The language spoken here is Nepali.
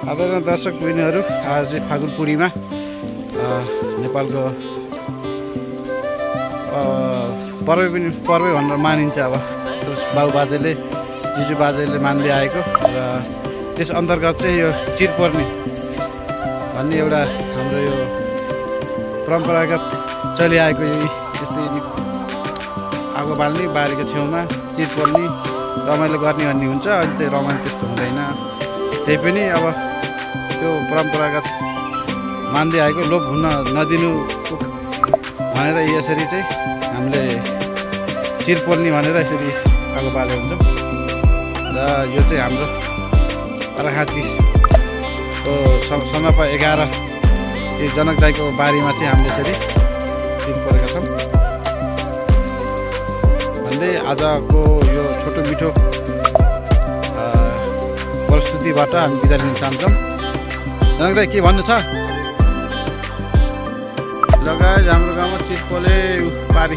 आदरणीय दर्शक बहिनीहरू, आज चाहिँ फागुन पूर्णिमा नेपालको पर्वै भनेर मानिन्छ। अब बाउ बाजेले जिजु बाजेले मान्दै आएको र त्यस अन्तर्गत चाहिँ यो चिरपर्नी भन्ने एउटा हाम्रो यो परम्परागत चलिआएको यो यस्तै आगो बाल्ने बारीको छेउमा चिरपर्नी रमाइलो गर्ने भन्ने हुन्छ। अहिले चाहिँ रमाइलो त्यस्तो हुँदैन। त्यही पनि अब त्यो परम्परागत मान्दै आएको लोप हुन नदिनु भनेर यसरी चाहिँ हामीले चिरपर्नी भनेर यसरी आगो बालेको हुन्छौँ। र यो चाहिँ हाम्रो अर्घातीको सनपा 11 यो जनक दाइको बारीमा चाहिँ हामीले यसरी चिर परेका छौँ भन्दै आजको यो छोटो मिठो प्रस्तुतिबाट हामी बिदा लिन चाहन्छौँ। जनक दाइ के भन्नु छ? लगायत हाम्रो गाउँमा चिर पोले बारी